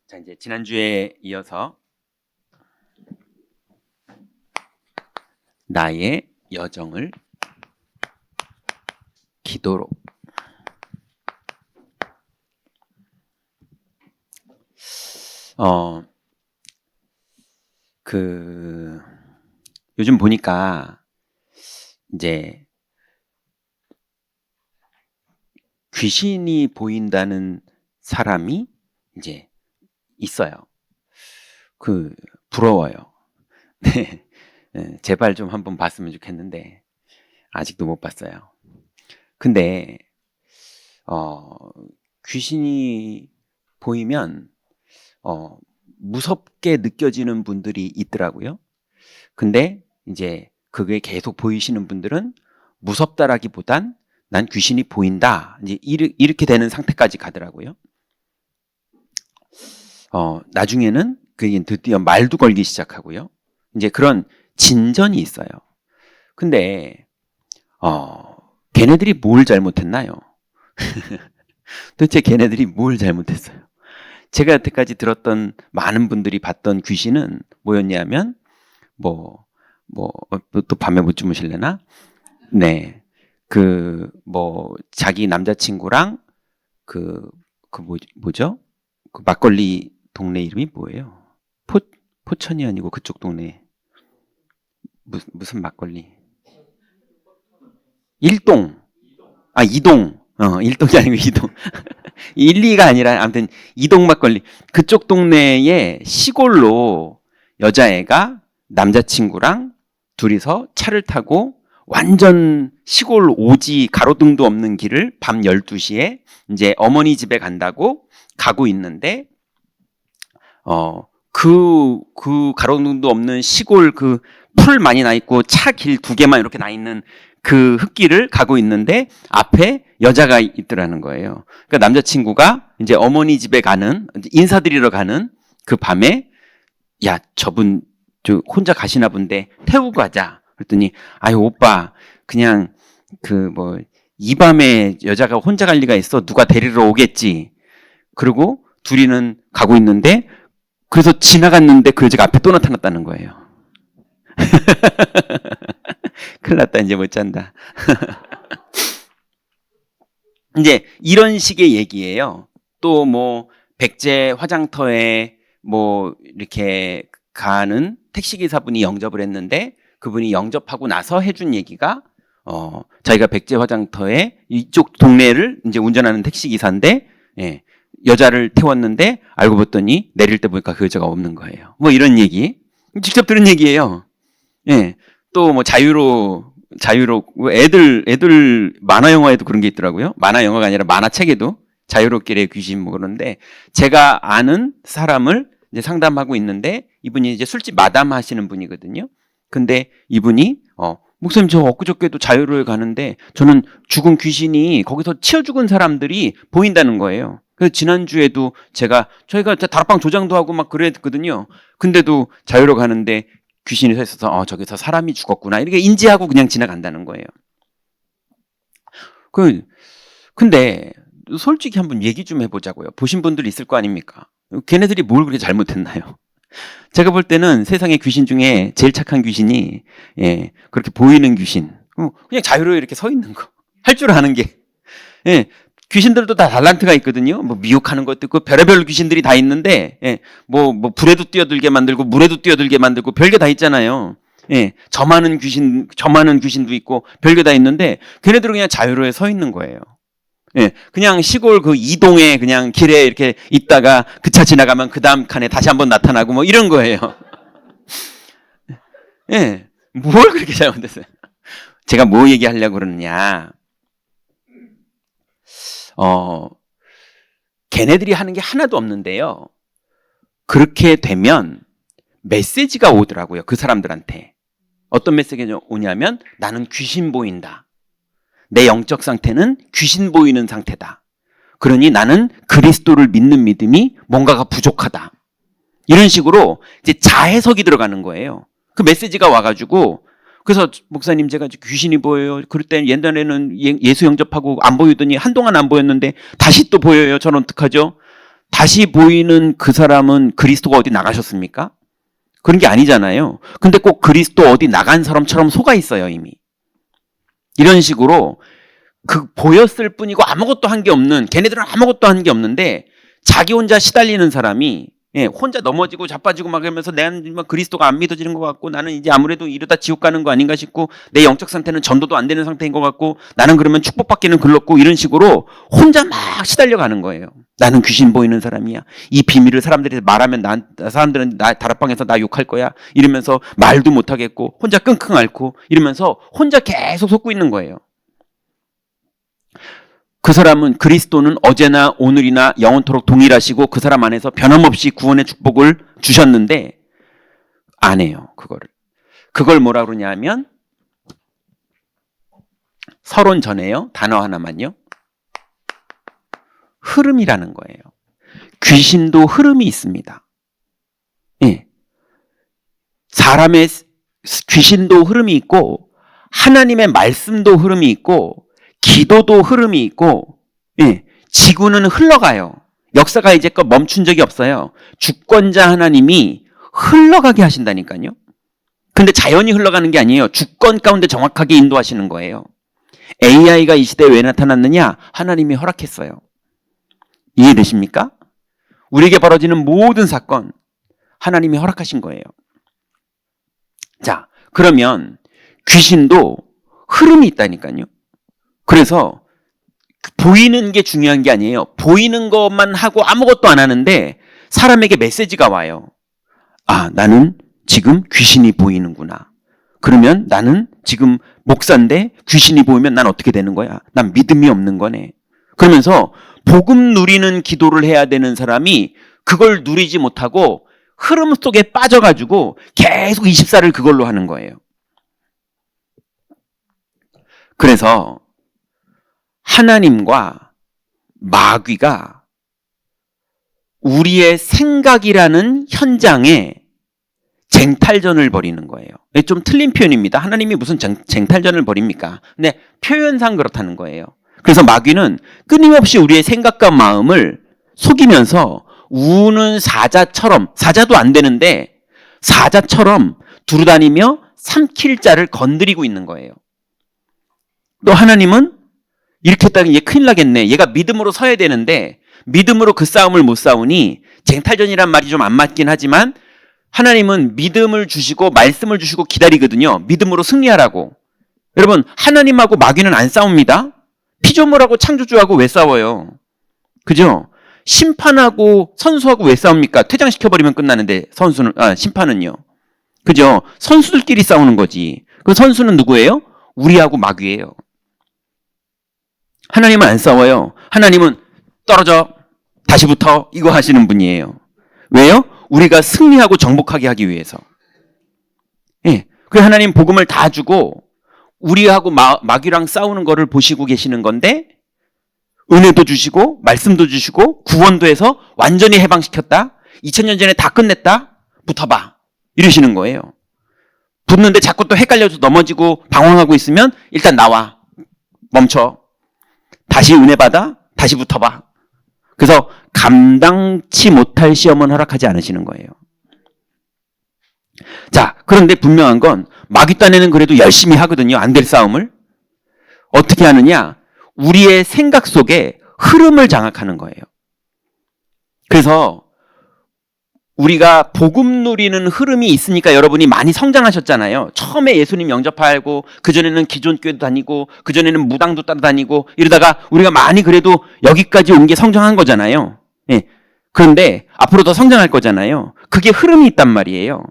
자, 이제 지난주에 이어서 나의 여정을 기도로. 요즘 보니까 이제 귀신이 보인다는 사람이 이제 있어요. 부러워요. 네. 제발 좀 한번 봤으면 좋겠는데 아직도 못 봤어요. 근데 귀신이 보이면 무섭게 느껴지는 분들이 있더라고요. 근데 이제 그게 계속 보이시는 분들은 무섭다라기보단 난 귀신이 보인다, 이제 이렇게 되는 상태까지 가더라고요. 나중에는 그게 드디어 말도 걸기 시작하고요. 이제 그런 진전이 있어요. 근데 걔네들이 뭘 잘못했나요? 도대체 걔네들이 뭘 잘못했어요? 제가 여태까지 들었던 많은 분들이 봤던 귀신은 뭐였냐면 또 밤에 못 주무실래나? 네. 자기 남자친구랑 뭐죠? 그 막걸리 동네 이름이 뭐예요? 포천이 아니고 그쪽 동네. 무슨 막걸리? 일동. 아, 이동. 일동이 아니고 이동. 1, 2가 아니라 아무튼 이동 막걸리. 그쪽 동네에 시골로 여자애가 남자친구랑 둘이서 차를 타고 완전 시골 오지 가로등도 없는 길을 밤 12시에 이제 어머니 집에 간다고 가고 있는데 그 가로등도 없는 시골 풀 많이 나 있고 차 길 2개만 이렇게 나 있는 그 흙길을 가고 있는데 앞에 여자가 있더라는 거예요. 그러니까 남자친구가 이제 어머니 집에 가는, 인사드리러 가는 그 밤에, 야, 저분 혼자 가시나 본데 태우고 가자. 그랬더니, 아유, 오빠, 그냥 이 밤에 여자가 혼자 갈 리가 있어. 누가 데리러 오겠지. 그리고 둘이는 가고 있는데, 그래서 지나갔는데 그 여자가 앞에 또 나타났다는 거예요. 큰일 났다, 이제 못 잔다. 이제 이런 식의 얘기예요. 또 백제 화장터에 이렇게 가는 택시기사분이 영접을 했는데 그분이 영접하고 나서 해준 얘기가 자기가 백제 화장터에 이쪽 동네를 이제 운전하는 택시기사인데, 예, 여자를 태웠는데 알고 봤더니 내릴 때 보니까 그 여자가 없는 거예요. 이런 얘기. 직접 들은 얘기예요. 예. 또 자유로 애들 만화 영화에도 그런 게 있더라고요. 만화 영화가 아니라 만화책에도 자유롭길의 귀신 그러는데, 제가 아는 사람을 이제 상담하고 있는데 이분이 이제 술집 마담 하시는 분이거든요. 근데 이분이 목사님, 저 엊그저께도 자유로에 가는데 저는 죽은 귀신이 거기서 치여 죽은 사람들이 보인다는 거예요. 그래서 지난주에도 저희가 다락방 조장도 하고 막 그랬거든요. 근데도 자유로 가는데 귀신이 서 있어서 저기서 사람이 죽었구나 이렇게 인지하고 그냥 지나간다는 거예요. 근데 솔직히 한번 얘기 좀 해보자고요. 보신 분들이 있을 거 아닙니까? 걔네들이 뭘 그렇게 잘못했나요? 제가 볼 때는 세상의 귀신 중에 제일 착한 귀신이, 예, 그렇게 보이는 귀신, 그냥 자유로이 이렇게 서 있는 거, 할 줄 아는 게, 예, 귀신들도 다 달란트가 있거든요. 미혹하는 것도 있고 별의별 귀신들이 다 있는데, 예, 불에도 뛰어들게 만들고 물에도 뛰어들게 만들고 별게 다 있잖아요. 예, 저 많은 귀신도 있고 별게 다 있는데 걔네들은 그냥 자유로이 서 있는 거예요. 예, 그냥 시골 이동에 그냥 길에 이렇게 있다가 그 차 지나가면 그 다음 칸에 다시 한번 나타나고 이런 거예요. 예, 뭘 그렇게 잘못했어요? 제가 뭐 얘기하려고 그러느냐. 걔네들이 하는 게 하나도 없는데요. 그렇게 되면 메시지가 오더라고요. 그 사람들한테. 어떤 메시지가 오냐면, 나는 귀신 보인다. 내 영적 상태는 귀신 보이는 상태다. 그러니 나는 그리스도를 믿는 믿음이 뭔가가 부족하다. 이런 식으로 이제 자해석이 들어가는 거예요. 그 메시지가 와가지고, 그래서 목사님, 제가 귀신이 보여요. 그럴 때 옛날에는 예수 영접하고 안 보이더니 한동안 안 보였는데 다시 또 보여요. 저는 어떡하죠? 다시 보이는 그 사람은 그리스도가 어디 나가셨습니까? 그런 게 아니잖아요. 근데 꼭 그리스도 어디 나간 사람처럼 속아 있어요, 이미. 이런 식으로 보였을 뿐이고 아무것도 한 게 없는, 걔네들은 아무것도 한 게 없는데 자기 혼자 시달리는 사람이 혼자 넘어지고 자빠지고 막 이러면서 내가 그리스도가 안 믿어지는 것 같고 나는 이제 아무래도 이러다 지옥 가는 거 아닌가 싶고 내 영적 상태는 전도도 안 되는 상태인 것 같고 나는 그러면 축복받기는 글렀고 이런 식으로 혼자 막 시달려가는 거예요. 나는 귀신 보이는 사람이야. 이 비밀을 사람들이 말하면 사람들은 나 다락방에서 나 욕할 거야. 이러면서 말도 못하겠고 혼자 끙끙 앓고 이러면서 혼자 계속 속고 있는 거예요. 그 사람은 그리스도는 어제나 오늘이나 영원토록 동일하시고 그 사람 안에서 변함없이 구원의 축복을 주셨는데 안 해요. 그걸 뭐라 그러냐면 서론 전에요. 단어 하나만요. 흐름이라는 거예요. 귀신도 흐름이 있습니다. 사람의 귀신도 흐름이 있고 하나님의 말씀도 흐름이 있고 기도도 흐름이 있고 지구는 흘러가요. 역사가 이제껏 멈춘 적이 없어요. 주권자 하나님이 흘러가게 하신다니까요. 근데 자연이 흘러가는 게 아니에요. 주권 가운데 정확하게 인도하시는 거예요. AI가 이 시대에 왜 나타났느냐? 하나님이 허락했어요. 이해되십니까? 우리에게 벌어지는 모든 사건 하나님이 허락하신 거예요. 자, 그러면 귀신도 흐름이 있다니까요. 그래서 보이는 게 중요한 게 아니에요. 보이는 것만 하고 아무것도 안 하는데 사람에게 메시지가 와요. 아, 나는 지금 귀신이 보이는구나. 그러면 나는 지금 목사인데 귀신이 보이면 난 어떻게 되는 거야? 난 믿음이 없는 거네. 그러면서 복음 누리는 기도를 해야 되는 사람이 그걸 누리지 못하고 흐름 속에 빠져가지고 계속 24를 그걸로 하는 거예요. 그래서 하나님과 마귀가 우리의 생각이라는 현장에 쟁탈전을 벌이는 거예요. 좀 틀린 표현입니다. 하나님이 무슨 쟁탈전을 벌입니까? 근데 표현상 그렇다는 거예요. 그래서 마귀는 끊임없이 우리의 생각과 마음을 속이면서 우는 사자처럼, 사자도 안 되는데 사자처럼 두루다니며 삼킬 자를 건드리고 있는 거예요. 또 하나님은 이렇게 했다가 얘 큰일 나겠네. 얘가 믿음으로 서야 되는데 믿음으로 그 싸움을 못 싸우니 쟁탈전이란 말이 좀 안 맞긴 하지만 하나님은 믿음을 주시고 말씀을 주시고 기다리거든요. 믿음으로 승리하라고. 여러분, 하나님하고 마귀는 안 싸웁니다. 피조물하고 창조주하고 왜 싸워요? 그죠? 심판하고 선수하고 왜 싸웁니까? 퇴장시켜버리면 끝나는데 심판은요. 그죠? 선수들끼리 싸우는 거지. 그 선수는 누구예요? 우리하고 마귀예요. 하나님은 안 싸워요. 하나님은 떨어져, 다시 붙어, 이거 하시는 분이에요. 왜요? 우리가 승리하고 정복하게 하기 위해서. 그 하나님 복음을 다 주고 우리하고 마귀랑 싸우는 거를 보시고 계시는 건데 은혜도 주시고 말씀도 주시고 구원도 해서 완전히 해방시켰다. 2000년 전에 다 끝냈다. 붙어봐. 이러시는 거예요. 붙는데 자꾸 또 헷갈려서 넘어지고 방황하고 있으면 일단 나와. 멈춰. 다시 은혜 받아. 다시 붙어봐. 그래서 감당치 못할 시험은 허락하지 않으시는 거예요. 자, 그런데 분명한 건 마귀 딴에는 그래도 열심히 하거든요. 안 될 싸움을. 어떻게 하느냐? 우리의 생각 속에 흐름을 장악하는 거예요. 그래서 우리가 복음 누리는 흐름이 있으니까 여러분이 많이 성장하셨잖아요. 처음에 예수님 영접하고 그전에는 기존 교회도 다니고 그전에는 무당도 따라다니고 이러다가 우리가 많이 그래도 여기까지 온 게 성장한 거잖아요. 그런데 앞으로 더 성장할 거잖아요. 그게 흐름이 있단 말이에요.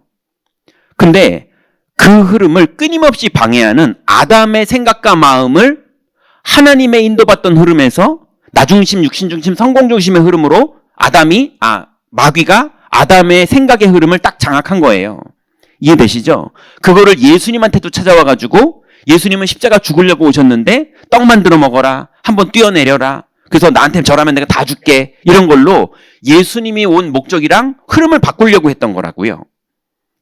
근데 그 흐름을 끊임없이 방해하는 아담의 생각과 마음을 하나님의 인도받던 흐름에서 나중심, 육신중심, 성공중심의 흐름으로 마귀가 아담의 생각의 흐름을 딱 장악한 거예요. 이해되시죠? 그거를 예수님한테도 찾아와가지고 예수님은 십자가 죽으려고 오셨는데 떡 만들어 먹어라. 한번 뛰어내려라. 그래서 나한테 절하면 내가 다 줄게. 이런 걸로 예수님이 온 목적이랑 흐름을 바꾸려고 했던 거라고요.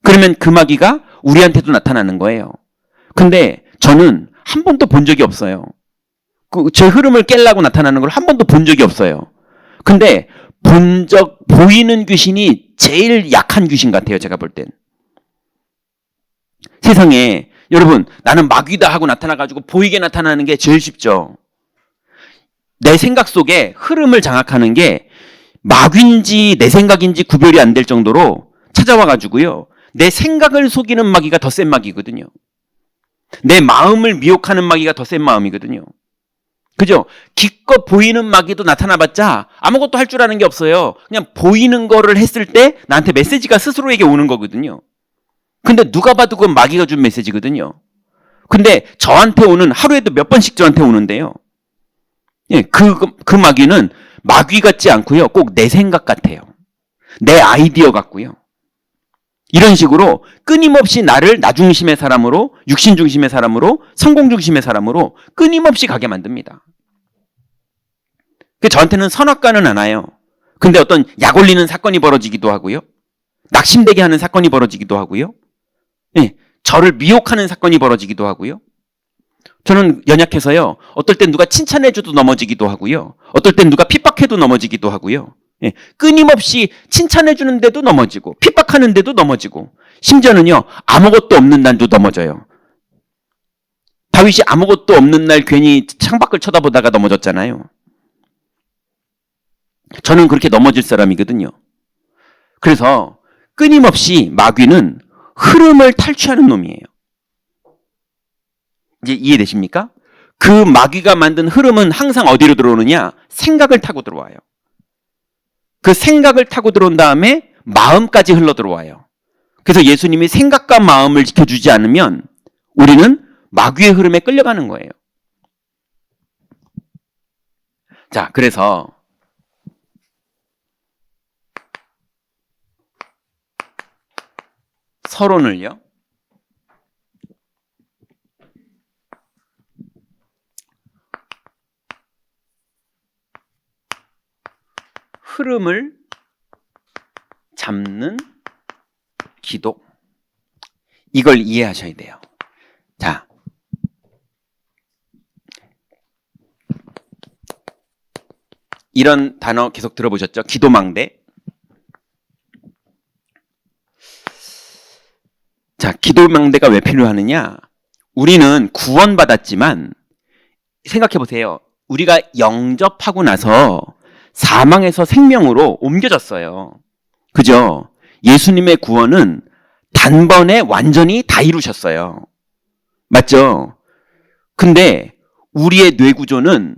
그러면 그 마귀가 우리한테도 나타나는 거예요. 근데 저는 한 번도 본 적이 없어요. 제 흐름을 깨려고 나타나는 걸 한 번도 본 적이 없어요. 근데 보이는 귀신이 제일 약한 귀신 같아요. 제가 볼 땐. 세상에 여러분 나는 마귀다 하고 나타나가지고 보이게 나타나는 게 제일 쉽죠. 내 생각 속에 흐름을 장악하는 게 마귀인지 내 생각인지 구별이 안 될 정도로 찾아와가지고요. 내 생각을 속이는 마귀가 더 센 마귀거든요. 내 마음을 미혹하는 마귀가 더 센 마음이거든요. 그죠? 기껏 보이는 마귀도 나타나봤자 아무것도 할 줄 아는 게 없어요. 그냥 보이는 거를 했을 때 나한테 메시지가 스스로에게 오는 거거든요. 근데 누가 봐도 그건 마귀가 준 메시지거든요. 근데 저한테 오는, 하루에도 몇 번씩 저한테 오는데요. 예, 그 마귀는 마귀 같지 않고요. 꼭 내 생각 같아요. 내 아이디어 같고요. 이런 식으로 끊임없이 나를 나 중심의 사람으로, 육신 중심의 사람으로, 성공 중심의 사람으로 끊임없이 가게 만듭니다. 저한테는 선악과는 안 와요. 근데 어떤 약 올리는 사건이 벌어지기도 하고요. 낙심되게 하는 사건이 벌어지기도 하고요. 예, 저를 미혹하는 사건이 벌어지기도 하고요. 저는 연약해서요. 어떨 땐 누가 칭찬해줘도 넘어지기도 하고요. 어떨 땐 누가 핍박해도 넘어지기도 하고요. 예, 끊임없이 칭찬해주는데도 넘어지고 핍박하는데도 넘어지고 심지어는요. 아무것도 없는 날도 넘어져요. 다윗이 아무것도 없는 날 괜히 창밖을 쳐다보다가 넘어졌잖아요. 저는 그렇게 넘어질 사람이거든요. 그래서 끊임없이 마귀는 흐름을 탈취하는 놈이에요. 이제 이해되십니까? 그 마귀가 만든 흐름은 항상 어디로 들어오느냐? 생각을 타고 들어와요. 그 생각을 타고 들어온 다음에 마음까지 흘러 들어와요. 그래서 예수님이 생각과 마음을 지켜주지 않으면 우리는 마귀의 흐름에 끌려가는 거예요. 자, 그래서 서론을요. 흐름을 잡는 기도. 이걸 이해하셔야 돼요. 자. 이런 단어 계속 들어보셨죠? 기도망대. 자, 기도망대가 왜 필요하느냐? 우리는 구원받았지만 생각해 보세요. 우리가 영접하고 나서 사망에서 생명으로 옮겨졌어요. 그죠? 예수님의 구원은 단번에 완전히 다 이루셨어요. 맞죠? 근데 우리의 뇌 구조는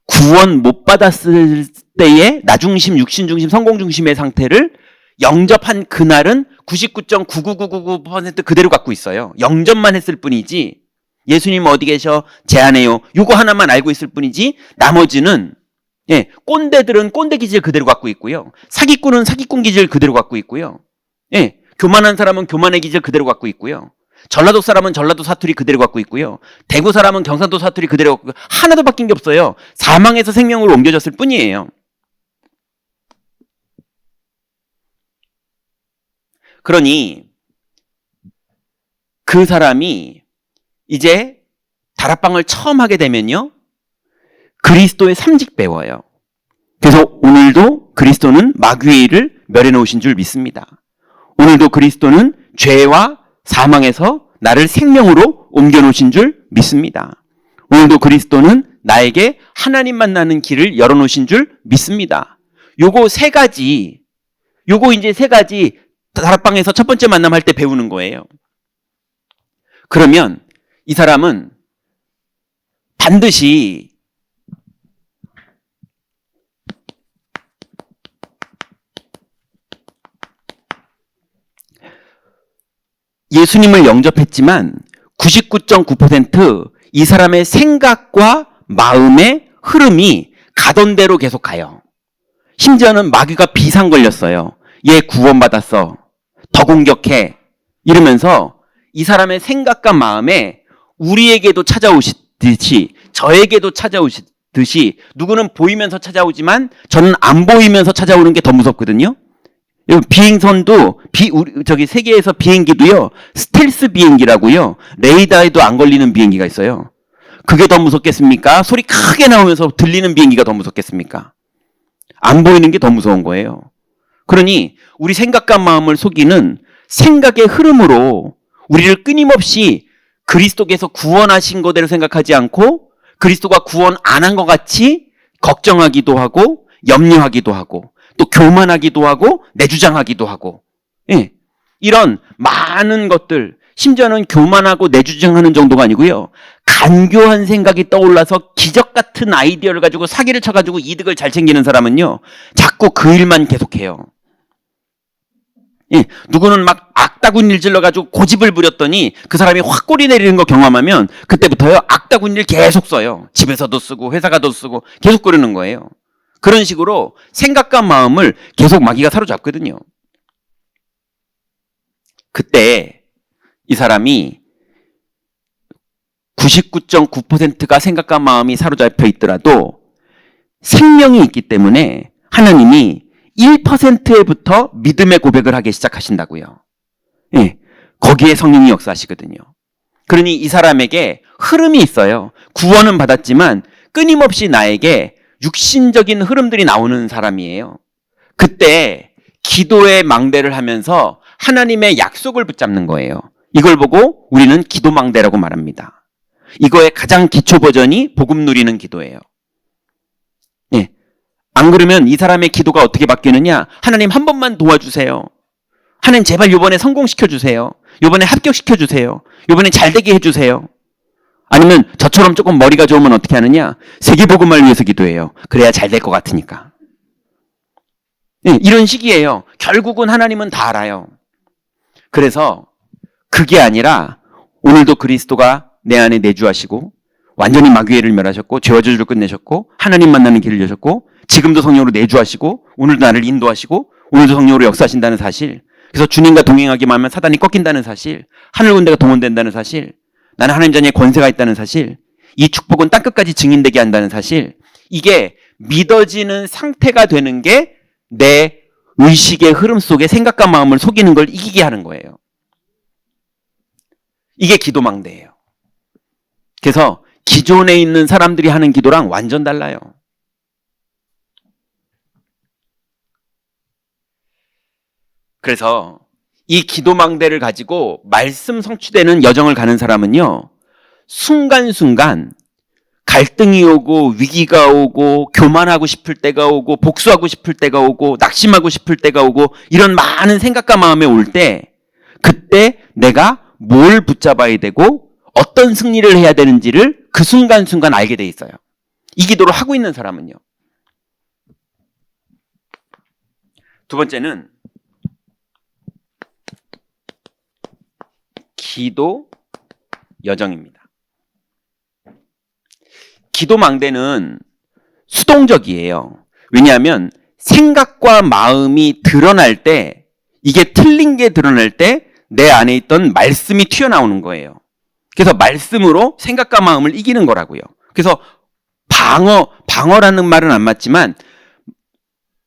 구원 못 받았을 때의 나 중심, 육신 중심, 성공 중심의 상태를 영접한 그날은 99.99999% 그대로 갖고 있어요. 영접만 했을 뿐이지 예수님 어디 계셔? 제 안에요. 요거 하나만 알고 있을 뿐이지 나머지는 꼰대들은 꼰대 기질 그대로 갖고 있고요. 사기꾼은 사기꾼 기질 그대로 갖고 있고요. 교만한 사람은 교만의 기질 그대로 갖고 있고요. 전라도 사람은 전라도 사투리 그대로 갖고 있고요. 대구 사람은 경상도 사투리 그대로 갖고 있고요. 하나도 바뀐 게 없어요. 사망에서 생명으로 옮겨졌을 뿐이에요. 그러니 그 사람이 이제 다락방을 처음 하게 되면요. 그리스도의 삼직 배워요. 그래서 오늘도 그리스도는 마귀의 일을 멸해 놓으신 줄 믿습니다. 오늘도 그리스도는 죄와 사망에서 나를 생명으로 옮겨 놓으신 줄 믿습니다. 오늘도 그리스도는 나에게 하나님 만나는 길을 열어 놓으신 줄 믿습니다. 요거 세 가지 다락방에서 첫 번째 만남할 때 배우는 거예요. 그러면 이 사람은 반드시 예수님을 영접했지만 99.9% 이 사람의 생각과 마음의 흐름이 가던 대로 계속 가요. 심지어는 마귀가 비상 걸렸어요. 얘 구원받았어. 더 공격해. 이러면서 이 사람의 생각과 마음에 우리에게도 찾아오시듯이 저에게도 찾아오시듯이 누구는 보이면서 찾아오지만 저는 안 보이면서 찾아오는 게 더 무섭거든요. 비행선도 세계에서 비행기도요. 스텔스 비행기라고요. 레이더에도 안 걸리는 비행기가 있어요. 그게 더 무섭겠습니까? 소리 크게 나오면서 들리는 비행기가 더 무섭겠습니까? 안 보이는 게 더 무서운 거예요. 그러니 우리 생각과 마음을 속이는 생각의 흐름으로 우리를 끊임없이 그리스도께서 구원하신 거대로 생각하지 않고 그리스도가 구원 안 한 것 같이 걱정하기도 하고 염려하기도 하고 또 교만하기도 하고 내주장하기도 하고, 예, 이런 많은 것들, 심지어는 교만하고 내주장하는 정도가 아니고요, 간교한 생각이 떠올라서 기적 같은 아이디어를 가지고 사기를 쳐가지고 이득을 잘 챙기는 사람은요 자꾸 그 일만 계속해요. 예, 누구는 막 악다군 일 질러가지고 고집을 부렸더니 그 사람이 확 꼬리 내리는 거 경험하면 그때부터요 악다군 일 계속 써요. 집에서도 쓰고 회사 가도 쓰고 계속 그러는 거예요. 그런 식으로 생각과 마음을 계속 마귀가 사로잡거든요. 그때 이 사람이 99.9%가 생각과 마음이 사로잡혀 있더라도 생명이 있기 때문에 하나님이 1%에부터 믿음의 고백을 하기 시작하신다고요. 예, 거기에 성령이 역사하시거든요. 그러니 이 사람에게 흐름이 있어요. 구원은 받았지만 끊임없이 나에게 육신적인 흐름들이 나오는 사람이에요. 그때 기도의 망대를 하면서 하나님의 약속을 붙잡는 거예요. 이걸 보고 우리는 기도망대라고 말합니다. 이거의 가장 기초 버전이 복음 누리는 기도예요. 예. 안 그러면 이 사람의 기도가 어떻게 바뀌느냐? 하나님 한 번만 도와주세요. 하나님 제발 요번에 성공시켜주세요. 요번에 합격시켜주세요. 요번에 잘되게 해주세요. 아니면 저처럼 조금 머리가 좋으면 어떻게 하느냐? 세계복음을 위해서 기도해요. 그래야 잘 될 것 같으니까. 예, 이런 식이에요. 결국은 하나님은 다 알아요. 그래서 그게 아니라 오늘도 그리스도가 내 안에 내주하시고 완전히 마귀를 멸하셨고 죄와 저주를 끝내셨고 하나님 만나는 길을 여셨고 지금도 성령으로 내주하시고 오늘도 나를 인도하시고 오늘도 성령으로 역사하신다는 사실, 그래서 주님과 동행하기만 하면 사단이 꺾인다는 사실, 하늘 군대가 동원된다는 사실, 나는 하나님 자녀의 권세가 있다는 사실, 이 축복은 땅끝까지 증인되게 한다는 사실, 이게 믿어지는 상태가 되는 게 내 의식의 흐름 속에 생각과 마음을 속이는 걸 이기게 하는 거예요. 이게 기도망대예요. 그래서 기존에 있는 사람들이 하는 기도랑 완전 달라요. 그래서 이 기도망대를 가지고 말씀 성취되는 여정을 가는 사람은요, 순간순간 갈등이 오고 위기가 오고 교만하고 싶을 때가 오고 복수하고 싶을 때가 오고 낙심하고 싶을 때가 오고 이런 많은 생각과 마음에 올 때 그때 내가 뭘 붙잡아야 되고 어떤 승리를 해야 되는지를 그 순간순간 알게 돼 있어요. 이 기도를 하고 있는 사람은요. 두 번째는 기도 여정입니다. 기도망대는 수동적이에요. 왜냐하면 생각과 마음이 드러날 때, 이게 틀린 게 드러날 때 내 안에 있던 말씀이 튀어나오는 거예요. 그래서 말씀으로 생각과 마음을 이기는 거라고요. 그래서 방어라는 말은 안 맞지만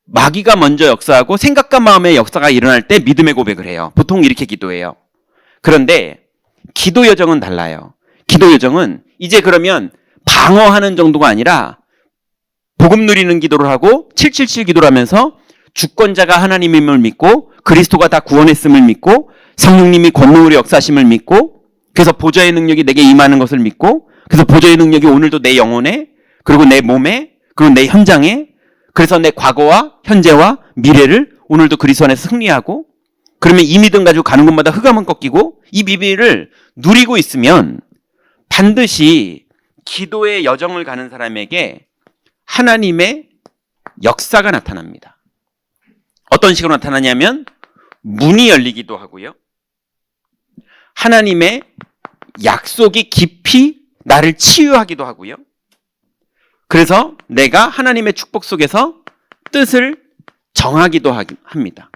마귀가 먼저 역사하고 생각과 마음의 역사가 일어날 때 믿음의 고백을 해요. 보통 이렇게 기도해요. 그런데 기도 여정은 달라요. 기도 여정은 이제 그러면 방어하는 정도가 아니라 복음 누리는 기도를 하고 777 기도를 하면서 주권자가 하나님임을 믿고 그리스도가 다 구원했음을 믿고 성령님이 권능으로 역사하심을 믿고 그래서 보좌의 능력이 내게 임하는 것을 믿고 그래서 보좌의 능력이 오늘도 내 영혼에 그리고 내 몸에 그리고 내 현장에 그래서 내 과거와 현재와 미래를 오늘도 그리스도 안에서 승리하고 그러면 이 믿음 가지고 가는 곳마다 흑암은 꺾이고 이 비밀을 누리고 있으면 반드시 기도의 여정을 가는 사람에게 하나님의 역사가 나타납니다. 어떤 식으로 나타나냐면 문이 열리기도 하고요. 하나님의 약속이 깊이 나를 치유하기도 하고요. 그래서 내가 하나님의 축복 속에서 뜻을 정하기도 합니다.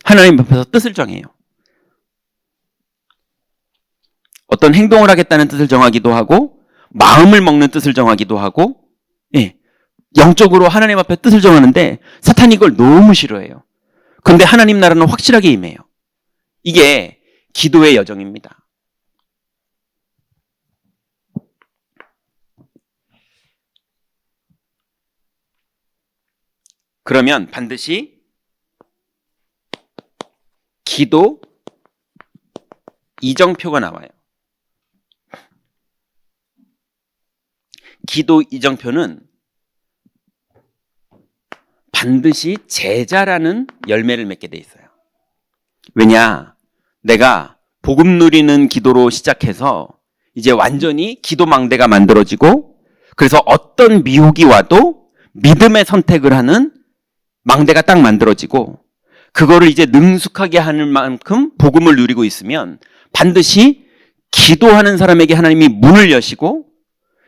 하나님 앞에서 뜻을 정해요. 어떤 행동을 하겠다는 뜻을 정하기도 하고 마음을 먹는 뜻을 정하기도 하고, 예, 영적으로 하나님 앞에 뜻을 정하는데 사탄이 이걸 너무 싫어해요. 그런데 하나님 나라는 확실하게 임해요. 이게 기도의 여정입니다. 그러면 반드시 기도 이정표가 나와요. 기도 이정표는 반드시 제자라는 열매를 맺게 돼 있어요. 왜냐? 내가 복음 누리는 기도로 시작해서 이제 완전히 기도 망대가 만들어지고, 그래서 어떤 미혹이 와도 믿음의 선택을 하는 망대가 딱 만들어지고, 그거를 이제 능숙하게 하는 만큼 복음을 누리고 있으면 반드시 기도하는 사람에게 하나님이 문을 여시고,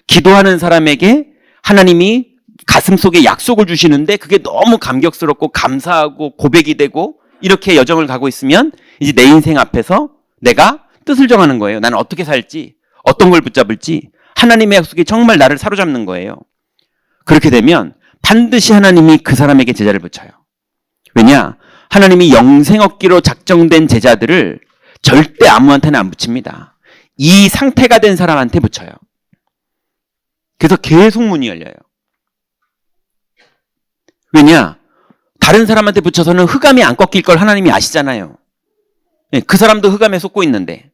기도하는 사람에게 하나님이 가슴 속에 약속을 주시는데 그게 너무 감격스럽고 감사하고 고백이 되고, 이렇게 여정을 가고 있으면 이제 내 인생 앞에서 내가 뜻을 정하는 거예요. 나는 어떻게 살지, 어떤 걸 붙잡을지, 하나님의 약속이 정말 나를 사로잡는 거예요. 그렇게 되면 반드시 하나님이 그 사람에게 제자를 붙여요. 왜냐? 하나님이 영생 얻기로 작정된 제자들을 절대 아무한테나 안 붙입니다. 이 상태가 된 사람한테 붙여요. 그래서 계속 문이 열려요. 왜냐? 다른 사람한테 붙여서는 흑암이 안 꺾일 걸 하나님이 아시잖아요. 그 사람도 흑암에 쏟고 있는데.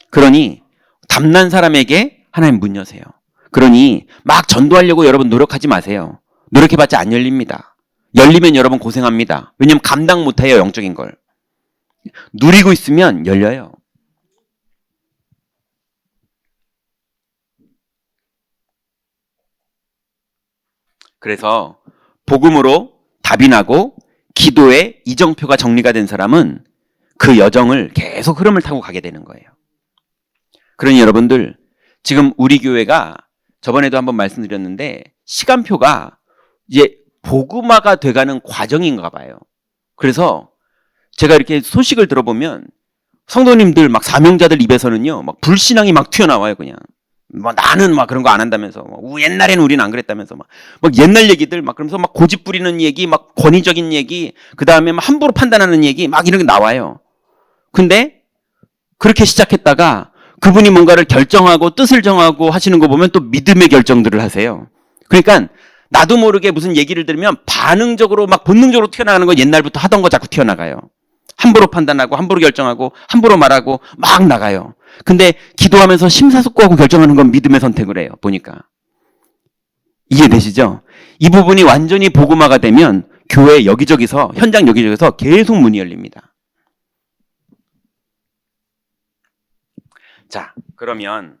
그러니 담난 사람에게 하나님 문 여세요. 그러니 막 전도하려고 여러분 노력하지 마세요. 노력해봤자 안 열립니다. 열리면 여러분 고생합니다. 왜냐면 감당 못해요, 영적인 걸. 누리고 있으면 열려요. 그래서 복음으로 답이 나고 기도의 이정표가 정리가 된 사람은 그 여정을 계속 흐름을 타고 가게 되는 거예요. 그러니 여러분들, 지금 우리 교회가 저번에도 한번 말씀드렸는데 시간표가 이제 복음화가 돼가는 과정인가 봐요. 그래서 제가 이렇게 소식을 들어보면 성도님들 막 사명자들 입에서는요, 막 불신앙이 막 튀어나와요. 그냥 뭐 나는 막 그런 거 안 한다면서, 옛날에는 우리는 안 그랬다면서 막 옛날 얘기들 막, 그러면서 막 고집 부리는 얘기, 막 권위적인 얘기, 그 다음에 막 함부로 판단하는 얘기 막 이런 게 나와요. 근데 그렇게 시작했다가 그분이 뭔가를 결정하고 뜻을 정하고 하시는 거 보면 또 믿음의 결정들을 하세요. 그러니까 나도 모르게 무슨 얘기를 들으면 반응적으로 막 본능적으로 튀어나가는 거, 옛날부터 하던 거 자꾸 튀어나가요. 함부로 판단하고 함부로 결정하고 함부로 말하고 막 나가요. 근데 기도하면서 심사숙고하고 결정하는 건 믿음의 선택을 해요. 보니까. 이해되시죠? 이 부분이 완전히 복음화가 되면 교회 여기저기서, 현장 여기저기서 계속 문이 열립니다. 자, 그러면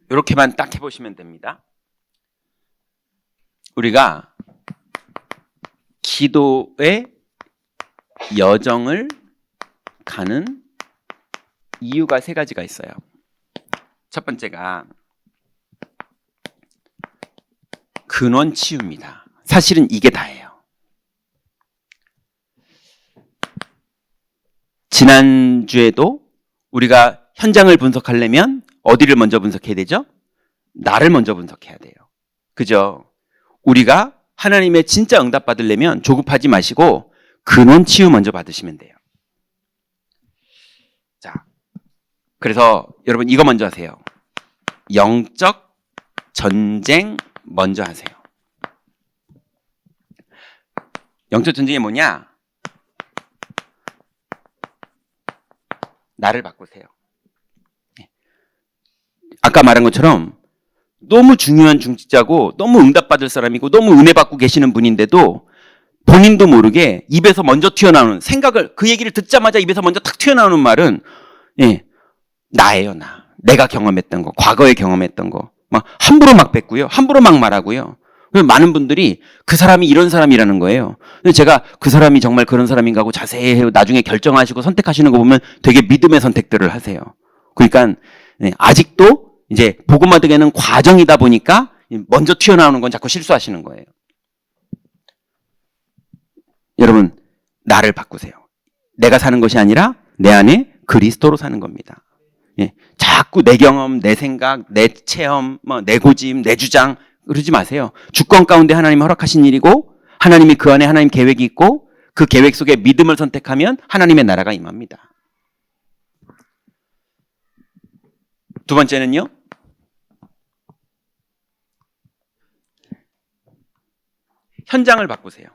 이렇게만 딱 해보시면 됩니다. 우리가 기도의 여정을 가는 이유가 세 가지가 있어요. 첫 번째가 근원 치유입니다. 사실은 이게 다예요. 지난주에도 우리가 현장을 분석하려면 어디를 먼저 분석해야 되죠? 나를 먼저 분석해야 돼요. 그죠? 우리가 하나님의 진짜 응답 받으려면 조급하지 마시고 근원 치유 먼저 받으시면 돼요. 자, 그래서 여러분 이거 먼저 하세요. 영적 전쟁 먼저 하세요. 영적 전쟁이 뭐냐? 나를 바꾸세요. 아까 말한 것처럼 너무 중요한 중직자고 너무 응답받을 사람이고 너무 은혜 받고 계시는 분인데도 본인도 모르게 입에서 먼저 튀어나오는 생각을, 그 얘기를 듣자마자 입에서 먼저 탁 튀어나오는 말은 나예요. 내가 경험했던 거, 과거에 경험했던 거 막 함부로 막 뱉고요, 함부로 막 말하고요. 많은 분들이 그 사람이 이런 사람이라는 거예요. 근데 제가 그 사람이 정말 그런 사람인가 하고 자세히 나중에 결정하시고 선택하시는 거 보면 되게 믿음의 선택들을 하세요. 그러니까 아직도 이제 복음화 되는 과정이다 보니까 먼저 튀어나오는 건 자꾸 실수하시는 거예요. 여러분, 나를 바꾸세요. 내가 사는 것이 아니라 내 안에 그리스도로 사는 겁니다. 예, 자꾸 내 경험, 내 생각, 내 체험, 내 고집, 내 주장 그러지 마세요. 주권 가운데 하나님이 허락하신 일이고 하나님이 그 안에 하나님 계획이 있고 그 계획 속에 믿음을 선택하면 하나님의 나라가 임합니다. 두 번째는요. 현장을 바꾸세요.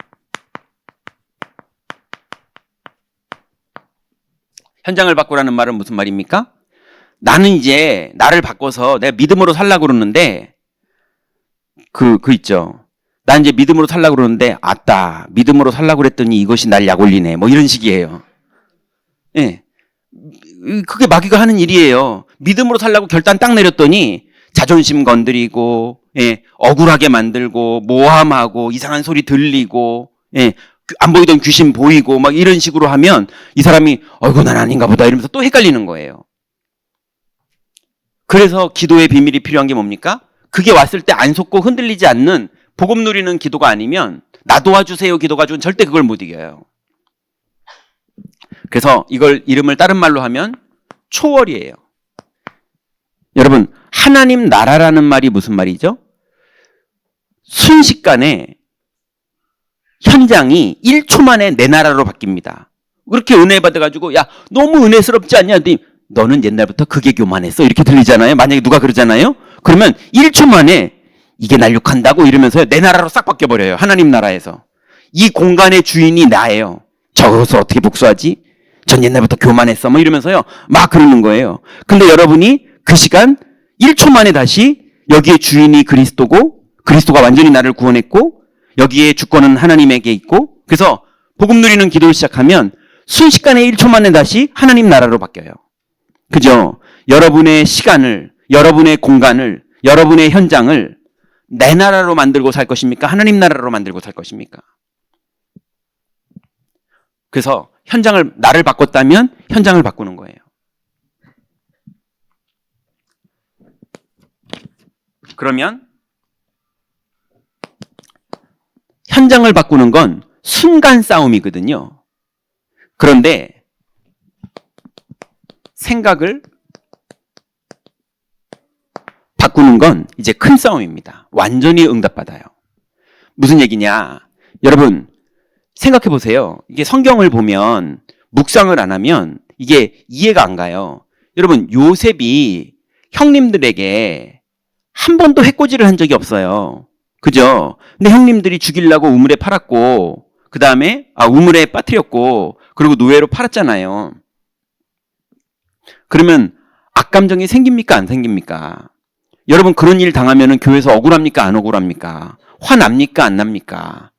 현장을 바꾸라는 말은 무슨 말입니까? 나는 이제 나를 바꿔서 내가 믿음으로 살려고 그러는데 그 있죠. 난 이제 믿음으로 살려고 그러는데 아따 믿음으로 살려고 그랬더니 이것이 날 약올리네. 뭐 이런 식이에요. 예. 그게 마귀가 하는 일이에요. 믿음으로 살려고 결단 딱 내렸더니 자존심 건드리고 예, 억울하게 만들고 모함하고 이상한 소리 들리고 예, 안 보이던 귀신 보이고 막 이런 식으로 하면 이 사람이 어이구 난 아닌가 보다 이러면서 또 헷갈리는 거예요. 그래서 기도의 비밀이 필요한 게 뭡니까? 그게 왔을 때 안 속고 흔들리지 않는 복음 누리는 기도가 아니면 나 도와주세요 기도 가지고는 절대 그걸 못 이겨요. 그래서 이걸 이름을 다른 말로 하면 초월이에요. 여러분 하나님 나라라는 말이 무슨 말이죠? 순식간에 현장이 1초 만에 내 나라로 바뀝니다. 그렇게 은혜 받아가지고 야 너무 은혜스럽지 않냐? 너는 옛날부터 그게 교만했어 이렇게 들리잖아요. 만약에 누가 그러잖아요. 그러면 1초 만에 이게 날 욕한다고 이러면서 내 나라로 싹 바뀌어버려요. 하나님 나라에서. 이 공간의 주인이 나예요. 저것을 어떻게 복수하지? 전 옛날부터 교만했어 뭐 이러면서요. 막 그러는 거예요. 근데 여러분이 그 시간 1초 만에 다시 여기에 주인이 그리스도고 그리스도가 완전히 나를 구원했고 여기에 주권은 하나님에게 있고 그래서 복음 누리는 기도를 시작하면 순식간에 1초 만에 다시 하나님 나라로 바뀌어요. 그죠? 여러분의 시간을, 여러분의 공간을, 여러분의 현장을 내 나라로 만들고 살 것입니까? 하나님 나라로 만들고 살 것입니까? 그래서 나를 바꿨다면 현장을 바꾸는 거예요. 그러면 현장을 바꾸는 건 순간 싸움이거든요. 그런데 생각을 바꾸는 건 이제 큰 싸움입니다. 완전히 응답받아요. 무슨 얘기냐? 여러분 생각해 보세요. 이게 성경을 보면 묵상을 안 하면 이게 이해가 안 가요. 여러분 요셉이 형님들에게 한 번도 해코지를 한 적이 없어요. 그죠? 근데 형님들이 죽이려고 우물에 팔았고 그 다음에 우물에 빠뜨렸고 그리고 노예로 팔았잖아요. 그러면 악감정이 생깁니까 안 생깁니까? 여러분 그런 일 당하면 교회에서 억울합니까 안 억울합니까? 화납니까 안 납니까?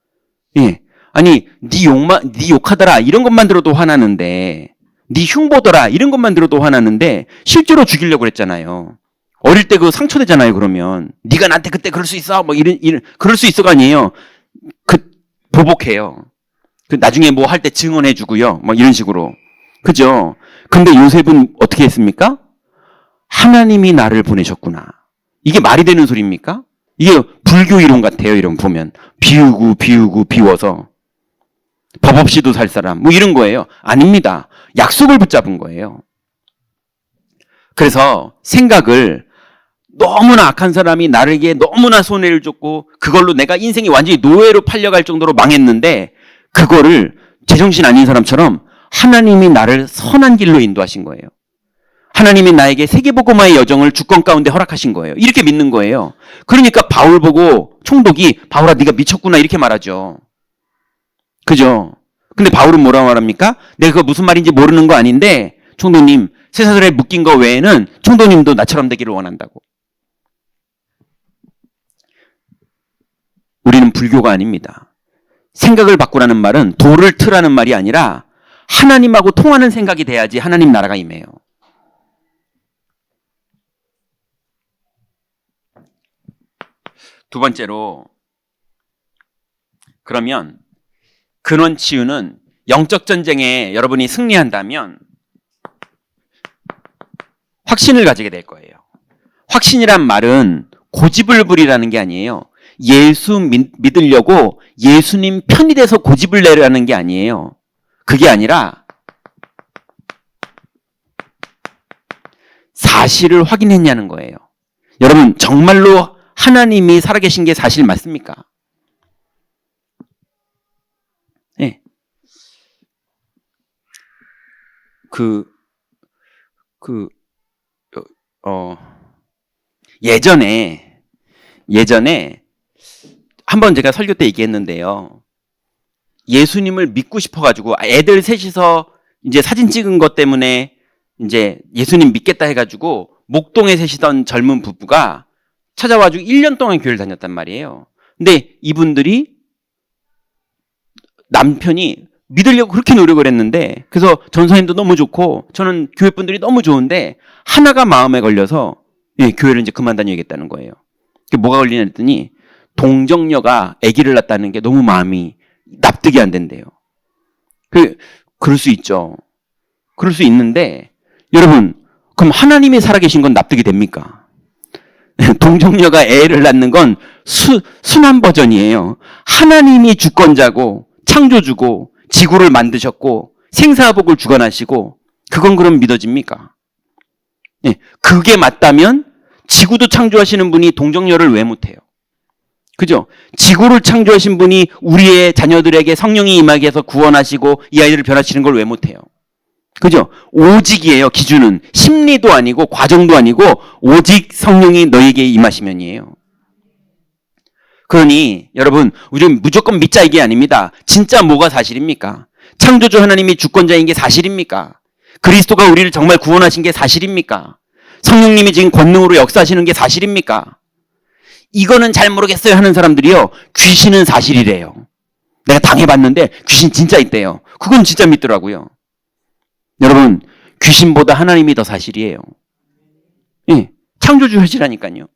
예. 아니 네 욕하더라 이런 것만 들어도 화나는데 네 흉보더라 이런 것만 들어도 화나는데 실제로 죽이려고 그랬잖아요. 어릴 때 그 상처되잖아요. 그러면 네가 나한테 그때 그럴 수 있어 뭐 이런 그럴 수 있어가 아니에요. 그 보복해요. 그 나중에 뭐 할 때 증언해주고요. 뭐 이런 식으로 그죠? 근데 요셉은 어떻게 했습니까? 하나님이 나를 보내셨구나. 이게 말이 되는 소리입니까? 이게 불교 이론 같아요. 이런 보면 비워서 법 없이도 살 사람 뭐 이런 거예요. 아닙니다. 약속을 붙잡은 거예요. 그래서 생각을 너무나 악한 사람이 나에게 너무나 손해를 줬고 그걸로 내가 인생이 완전히 노예로 팔려갈 정도로 망했는데 그거를 제정신 아닌 사람처럼 하나님이 나를 선한 길로 인도하신 거예요. 하나님이 나에게 세계복음화의 여정을 주권 가운데 허락하신 거예요. 이렇게 믿는 거예요. 그러니까 바울 보고 총독이 바울아 네가 미쳤구나 이렇게 말하죠. 그죠? 근데 바울은 뭐라고 말합니까? 내가 그거 무슨 말인지 모르는 거 아닌데 총독님 쇠사슬에 묶인 거 외에는 총독님도 나처럼 되기를 원한다고. 우리는 불교가 아닙니다. 생각을 바꾸라는 말은 돌을 트라는 말이 아니라 하나님하고 통하는 생각이 돼야지 하나님 나라가 임해요. 두 번째로 그러면 근원 치유는 영적 전쟁에 여러분이 승리한다면 확신을 가지게 될 거예요. 확신이란 말은 고집을 부리라는 게 아니에요. 예수 믿으려고 예수님 편이 돼서 고집을 내라는 게 아니에요. 그게 아니라 사실을 확인했냐는 거예요. 여러분, 정말로 하나님이 살아계신 게 사실 맞습니까? 네. 예전에 한번 제가 설교 때 얘기했는데요. 예수님을 믿고 싶어가지고 애들 셋이서 이제 사진 찍은 것 때문에 이제 예수님 믿겠다 해가지고 목동에 사시던 젊은 부부가 찾아와가지고 1년 동안 교회를 다녔단 말이에요. 근데 이분들이 남편이 믿으려고 그렇게 노력을 했는데, 그래서 전사님도 너무 좋고 저는 교회 분들이 너무 좋은데 하나가 마음에 걸려서 교회를 이제 그만 다녀야겠다는 거예요. 뭐가 걸리냐 했더니 동정녀가 아기를 낳았다는 게 너무 마음이 납득이 안 된대요. 그럴 수 있죠. 그럴 수 있는데 여러분, 그럼 하나님이 살아계신 건 납득이 됩니까? 동정녀가 애를 낳는 건 순한 버전이에요. 하나님이 주권자고 창조주고 지구를 만드셨고 생사복을 주관하시고, 그건 그럼 믿어집니까? 그게 맞다면 지구도 창조하시는 분이 동정녀를 왜 못해요? 그죠? 지구를 창조하신 분이 우리의 자녀들에게 성령이 임하게 해서 구원하시고 이 아이들을 변화시키는 걸 왜 못해요? 그죠? 오직이에요. 기준은 심리도 아니고 과정도 아니고 오직 성령이 너에게 임하시면이에요. 그러니 여러분, 우리는 무조건 믿자 이게 아닙니다. 진짜 뭐가 사실입니까? 창조주 하나님이 주권자인 게 사실입니까? 그리스도가 우리를 정말 구원하신 게 사실입니까? 성령님이 지금 권능으로 역사하시는 게 사실입니까? 이거는 잘 모르겠어요 하는 사람들이요, 귀신은 사실이래요. 내가 당해봤는데 귀신 진짜 있대요. 그건 진짜 믿더라고요. 여러분, 귀신보다 하나님이 더 사실이에요. 창조주 하시라니까요.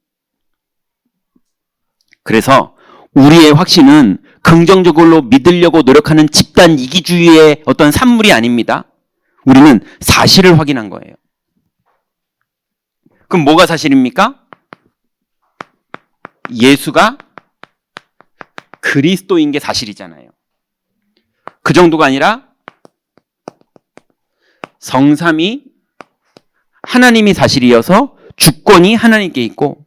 그래서 우리의 확신은 긍정적으로 믿으려고 노력하는 집단 이기주의의 어떤 산물이 아닙니다. 우리는 사실을 확인한 거예요. 그럼 뭐가 사실입니까? 예수가 그리스도인 게 사실이잖아요. 그 정도가 아니라 성삼위 하나님이 사실이어서 주권이 하나님께 있고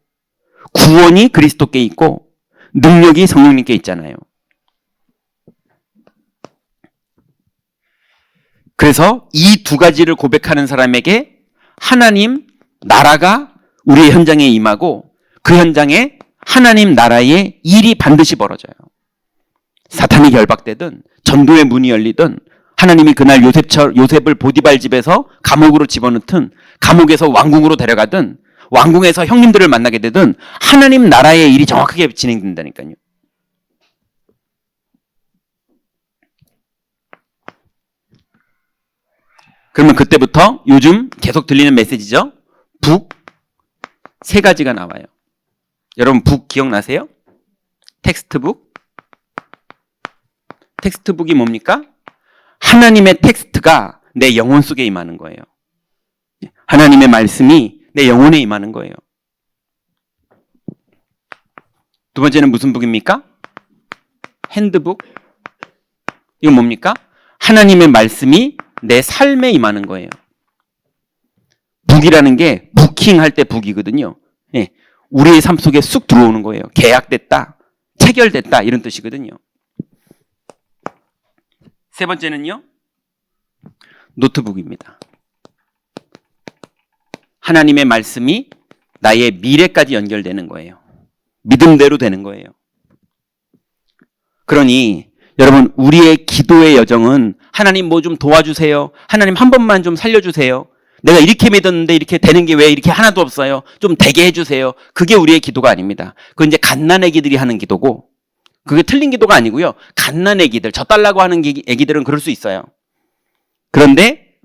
구원이 그리스도께 있고 능력이 성령님께 있잖아요. 그래서 이 두 가지를 고백하는 사람에게 하나님 나라가 우리의 현장에 임하고 그 현장에 하나님 나라의 일이 반드시 벌어져요. 사탄이 결박되든 전도의 문이 열리든 하나님이 그날 요셉을 보디발 집에서 감옥으로 집어넣든 감옥에서 왕궁으로 데려가든 왕궁에서 형님들을 만나게 되든 하나님 나라의 일이 정확하게 진행된다니까요. 그러면 그때부터 요즘 계속 들리는 메시지죠. 북 세 가지가 나와요. 여러분 북 기억나세요? 텍스트북. 텍스트북이 뭡니까? 하나님의 텍스트가 내 영혼 속에 임하는 거예요. 하나님의 말씀이 내 영혼에 임하는 거예요. 두 번째는 무슨 북입니까? 핸드북. 이건 뭡니까? 하나님의 말씀이 내 삶에 임하는 거예요. 북이라는 게 부킹할 때 북이거든요. 우리의 삶 속에 쑥 들어오는 거예요. 계약됐다, 체결됐다 이런 뜻이거든요. 세 번째는요, 노트북입니다. 하나님의 말씀이 나의 미래까지 연결되는 거예요. 믿음대로 되는 거예요. 그러니 여러분, 우리의 기도의 여정은 하나님 뭐 좀 도와주세요. 하나님 한 번만 좀 살려주세요. 내가 이렇게 믿었는데 이렇게 되는 게 왜 이렇게 하나도 없어요. 좀 되게 해주세요. 그게 우리의 기도가 아닙니다. 그건 이제 갓난애기들이 하는 기도고, 그게 틀린 기도가 아니고요. 갓난애기들, 져달라고 하는 애기들은 그럴 수 있어요. 그런데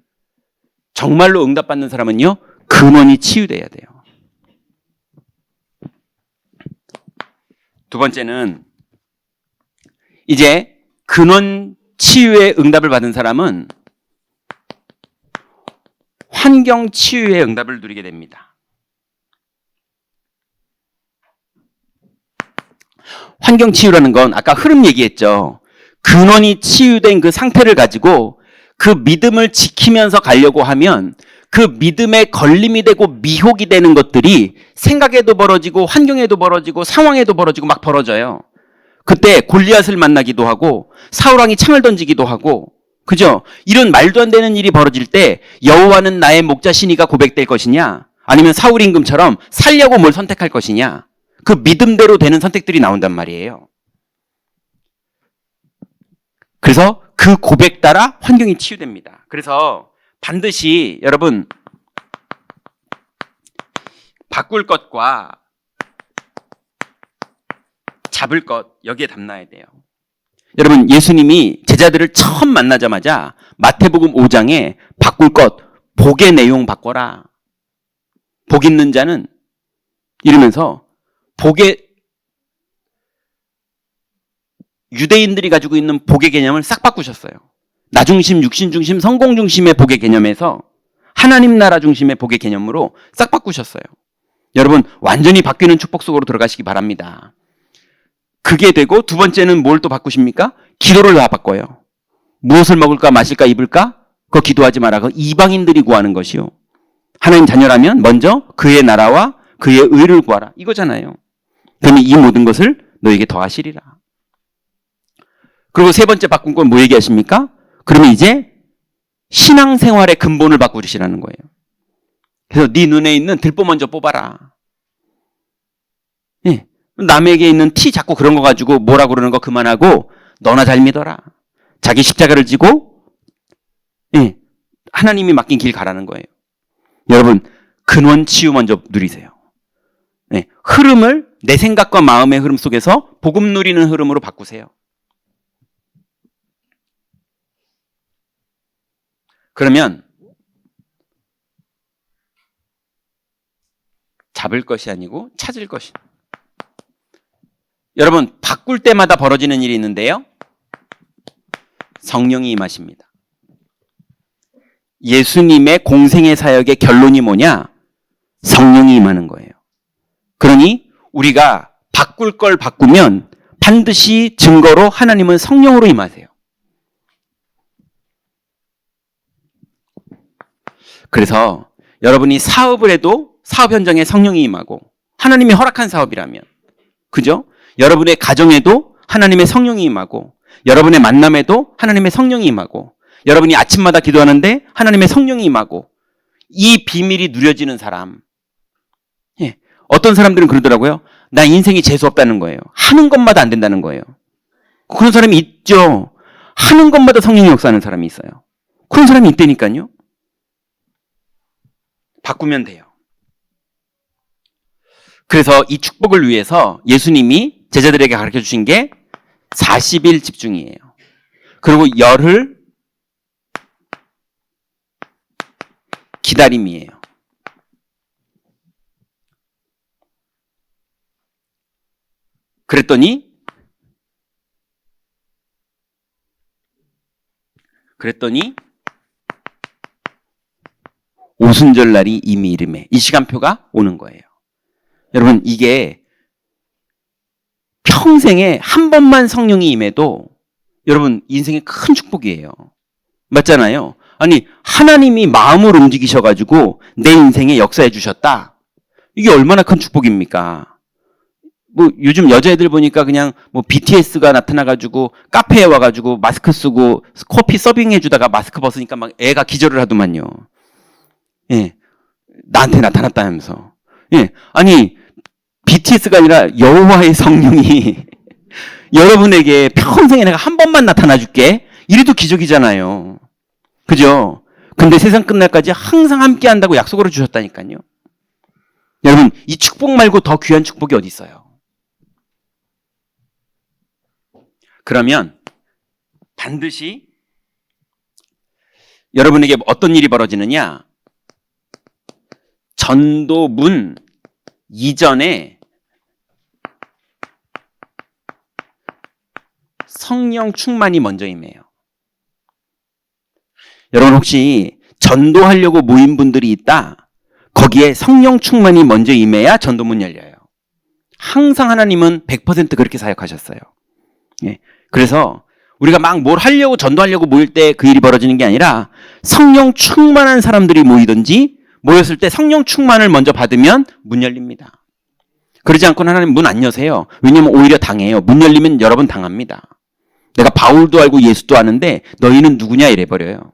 정말로 응답받는 사람은요, 근원이 치유돼야 돼요. 두 번째는 이제 근원 치유의 응답을 받은 사람은 환경 치유의 응답을 누리게 됩니다. 환경 치유라는 건 아까 흐름 얘기했죠. 근원이 치유된 그 상태를 가지고 그 믿음을 지키면서 가려고 하면 그 믿음에 걸림이 되고 미혹이 되는 것들이 생각에도 벌어지고 환경에도 벌어지고 상황에도 벌어지고 막 벌어져요. 그때 골리앗을 만나기도 하고 사울왕이 창을 던지기도 하고, 그죠? 이런 말도 안 되는 일이 벌어질 때 여호와는 나의 목자시니가 고백될 것이냐, 아니면 사울 임금처럼 살려고 뭘 선택할 것이냐, 그 믿음대로 되는 선택들이 나온단 말이에요. 그래서 그 고백 따라 환경이 치유됩니다. 그래서 반드시 여러분 바꿀 것과 잡을 것 여기에 담나야 돼요. 여러분 예수님이 제자들을 처음 만나자마자 마태복음 5장에 바꿀 것, 복의 내용 바꿔라. 복 있는 자는 이러면서 복의 유대인들이 가지고 있는 복의 개념을 싹 바꾸셨어요. 나 중심, 육신 중심, 성공 중심의 복의 개념에서 하나님 나라 중심의 복의 개념으로 싹 바꾸셨어요. 여러분 완전히 바뀌는 축복 속으로 들어가시기 바랍니다. 그게 되고 두 번째는 뭘 또 바꾸십니까? 기도를 다 바꿔요. 무엇을 먹을까 마실까 입을까? 그거 기도하지 마라. 그거 이방인들이 구하는 것이요. 하나님 자녀라면 먼저 그의 나라와 그의 의를 구하라. 이거잖아요. 그러면 이 모든 것을 너에게 더하시리라. 그리고 세 번째 바꾼 건 뭐 얘기하십니까? 그러면 이제 신앙생활의 근본을 바꾸시라는 거예요. 그래서 네 눈에 있는 들보 먼저 뽑아라. 예. 남에게 있는 티 자꾸 그런 거 가지고 뭐라 그러는 거 그만하고 너나 잘 믿어라. 자기 십자가를 지고 예. 하나님이 맡긴 길 가라는 거예요. 여러분 근원 치유 먼저 누리세요. 예. 흐름을 내 생각과 마음의 흐름 속에서 복음 누리는 흐름으로 바꾸세요. 그러면 잡을 것이 아니고 찾을 것이. 여러분 바꿀 때마다 벌어지는 일이 있는데요. 성령이 임하십니다. 예수님의 공생의 사역의 결론이 뭐냐? 성령이 임하는 거예요. 그러니 우리가 바꿀 걸 바꾸면 반드시 증거로 하나님은 성령으로 임하세요. 그래서 여러분이 사업을 해도 사업 현장에 성령이 임하고 하나님이 허락한 사업이라면, 그죠? 여러분의 가정에도 하나님의 성령이 임하고 여러분의 만남에도 하나님의 성령이 임하고 여러분이 아침마다 기도하는데 하나님의 성령이 임하고 이 비밀이 누려지는 사람. 예. 어떤 사람들은 그러더라고요. 나 인생이 재수없다는 거예요. 하는 것마다 안 된다는 거예요. 그런 사람이 있죠. 하는 것마다 성령이 역사하는 사람이 있어요. 그런 사람이 있다니까요. 바꾸면 돼요. 그래서 이 축복을 위해서 예수님이 제자들에게 가르쳐 주신 게 40일 집중이에요. 그리고 열흘 기다림이에요. 그랬더니 오순절 날이 이미 이름에 이 시간표가 오는 거예요. 여러분 이게 평생에 한 번만 성령이 임해도 여러분 인생의 큰 축복이에요. 맞잖아요. 아니 하나님이 마음을 움직이셔가지고 내 인생에 역사해 주셨다. 이게 얼마나 큰 축복입니까? 뭐 요즘 여자애들 보니까 그냥 뭐 BTS가 나타나가지고 카페에 와가지고 마스크 쓰고 커피 서빙해 주다가 마스크 벗으니까 막 애가 기절을 하더만요. 예, 나한테 나타났다면서. 예, 아니 BTS가 아니라 여호와의 성령이 여러분에게 평생에 내가 한 번만 나타나 줄게. 이래도 기적이잖아요. 그죠? 근데 세상 끝날까지 항상 함께 한다고 약속을 주셨다니까요. 여러분 이 축복 말고 더 귀한 축복이 어디 있어요? 그러면 반드시 여러분에게 어떤 일이 벌어지느냐? 전도문 이전에 성령 충만이 먼저 임해요. 여러분 혹시 전도하려고 모인 분들이 있다? 거기에 성령 충만이 먼저 임해야 전도문 열려요. 항상 하나님은 100% 그렇게 사역하셨어요. 예. 그래서 우리가 막 뭘 하려고 전도하려고 모일 때 그 일이 벌어지는 게 아니라 성령 충만한 사람들이 모이든지 모였을 때 성령 충만을 먼저 받으면 문 열립니다. 그러지 않고는 하나님 문 안 여세요. 왜냐하면 오히려 당해요. 문 열리면 여러분 당합니다. 내가 바울도 알고 예수도 아는데 너희는 누구냐 이래버려요.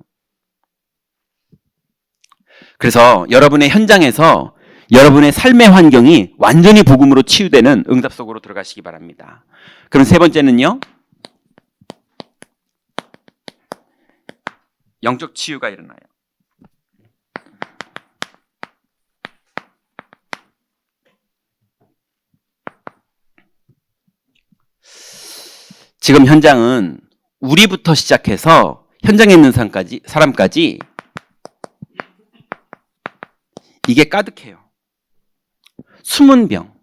그래서 여러분의 현장에서 여러분의 삶의 환경이 완전히 복음으로 치유되는 응답 속으로 들어가시기 바랍니다. 그럼 세 번째는요. 영적 치유가 일어나요. 지금 현장은 우리부터 시작해서 현장에 있는 사람까지 이게 가득해요. 숨은 병.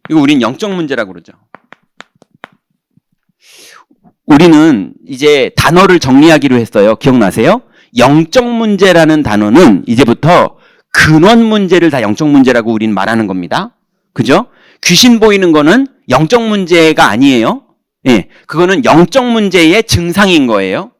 이거 우린 영적 문제라고 그러죠. 우리는 이제 단어를 정리하기로 했어요. 기억나세요? 영적 문제라는 단어는 이제부터 근원 문제를 다 영적 문제라고 우린 말하는 겁니다. 그죠? 귀신 보이는 거는 영적 문제가 아니에요. 예, 그거는 영적 문제의 증상인 거예요.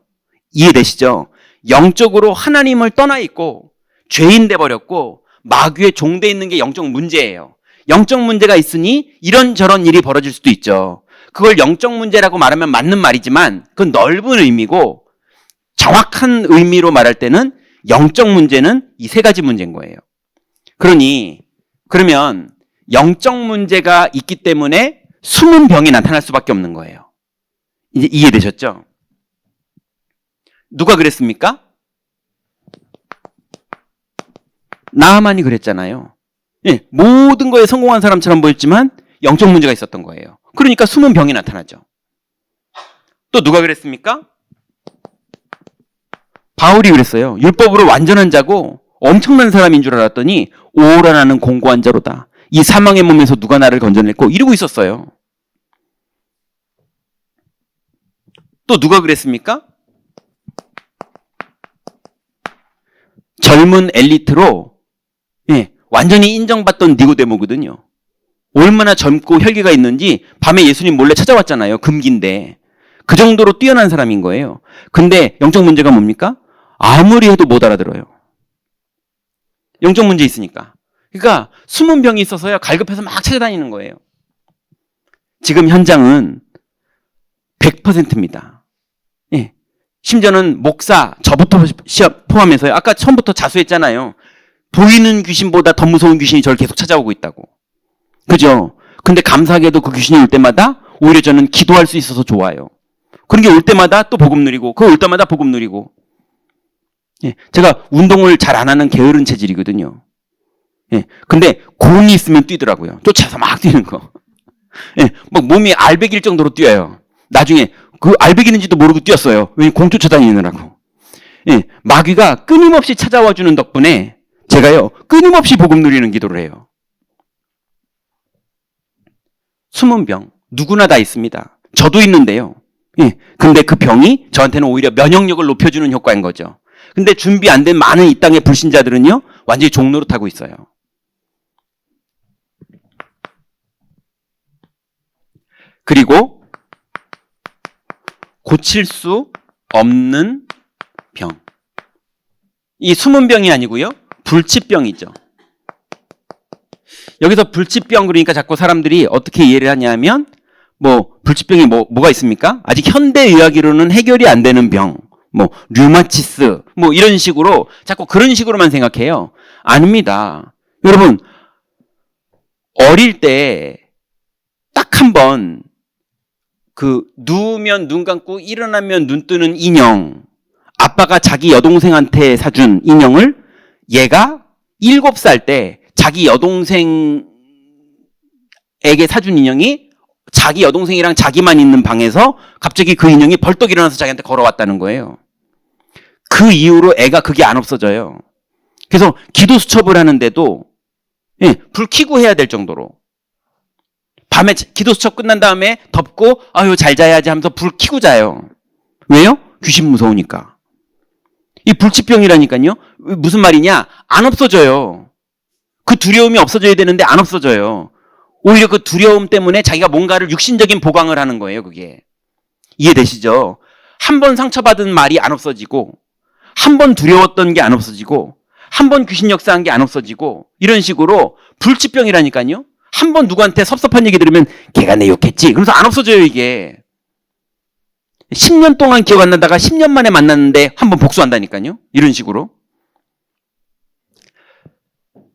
이해되시죠? 영적으로 하나님을 떠나 있고 죄인 돼 버렸고 마귀의 종돼 있는 게 영적 문제예요. 영적 문제가 있으니 이런저런 일이 벌어질 수도 있죠. 그걸 영적 문제라고 말하면 맞는 말이지만 그건 넓은 의미고 정확한 의미로 말할 때는 영적 문제는 이 세 가지 문제인 거예요. 그러면 영적 문제가 있기 때문에 숨은 병이 나타날 수밖에 없는 거예요. 이제 이해되셨죠? 누가 그랬습니까? 나하만이 그랬잖아요. 예, 모든 거에 성공한 사람처럼 보였지만 영적 문제가 있었던 거예요. 그러니까 숨은 병이 나타나죠. 또 누가 그랬습니까? 바울이 그랬어요. 율법으로 완전한 자고 엄청난 사람인 줄 알았더니 오라나는 공고한 자로다. 이 사망의 몸에서 누가 나를 건져냈고 이러고 있었어요. 또 누가 그랬습니까? 젊은 엘리트로 완전히 인정받던 니고데모거든요. 얼마나 젊고 혈기가 있는지 밤에 예수님 몰래 찾아왔잖아요. 금기인데. 그 정도로 뛰어난 사람인 거예요. 근데 영적 문제가 뭡니까? 아무리 해도 못 알아들어요. 영적 문제 있으니까. 그러니까 숨은 병이 있어서요. 갈급해서 막 찾아다니는 거예요. 지금 현장은 100%입니다. 예. 심지어는 목사, 저부터 포함해서요. 아까 처음부터 자수했잖아요. 보이는 귀신보다 더 무서운 귀신이 저를 계속 찾아오고 있다고. 그죠? 근데 감사하게도 그 귀신이 올 때마다 오히려 저는 기도할 수 있어서 좋아요. 그런 게 올 때마다 또 복음 누리고, 그거 올 때마다 복음 누리고. 예. 제가 운동을 잘 안 하는 게으른 체질이거든요. 예. 근데 공이 있으면 뛰더라고요. 쫓아서 막 뛰는 거. 예. 막 몸이 알배기일 정도로 뛰어요. 나중에 그 알배기는지도 모르고 뛰었어요. 왜냐면 공 쫓아다니느라고. 예. 마귀가 끊임없이 찾아와 주는 덕분에 제가요, 끊임없이 복음 누리는 기도를 해요. 숨은 병, 누구나 다 있습니다. 저도 있는데요. 예. 근데 그 병이 저한테는 오히려 면역력을 높여주는 효과인 거죠. 근데 준비 안 된 많은 이 땅의 불신자들은요, 완전히 종노릇하고 있어요. 그리고 고칠 수 없는 병. 이 숨은 병이 아니고요, 불치병이죠. 여기서 불치병 그러니까 자꾸 사람들이 어떻게 이해를 하냐면 불치병이 뭐가 있습니까? 아직 현대의학으로는 해결이 안 되는 병. 류마티스 이런 식으로 자꾸 그런 식으로만 생각해요. 아닙니다. 여러분 어릴 때 딱 한 번 누우면 눈 감고 일어나면 눈 뜨는 인형, 아빠가 자기 여동생한테 사준 인형을 얘가 7살 때 자기 여동생에게 사준 인형이 자기 여동생이랑 자기만 있는 방에서 갑자기 그 인형이 벌떡 일어나서 자기한테 걸어왔다는 거예요. 그 이후로 애가 그게 안 없어져요. 그래서 기도 수첩을 하는데도 불 켜고 해야 될 정도로 밤에 기도 수첩 끝난 다음에 덮고 아유 잘 자야지 하면서 불 켜고 자요. 왜요? 귀신 무서우니까. 이 불치병이라니까요. 무슨 말이냐? 안 없어져요. 그 두려움이 없어져야 되는데 안 없어져요. 오히려 그 두려움 때문에 자기가 뭔가를 육신적인 보강을 하는 거예요, 그게. 이해되시죠? 한 번 상처받은 말이 안 없어지고, 한 번 두려웠던 게 안 없어지고, 한 번 귀신 역사한 게 안 없어지고, 이런 식으로 불치병이라니까요. 한 번 누구한테 섭섭한 얘기 들으면 걔가 내 욕했지. 그러면서 안 없어져요, 이게. 10년 동안 기억 안 나다가 10년 만에 만났는데 한 번 복수한다니까요. 이런 식으로.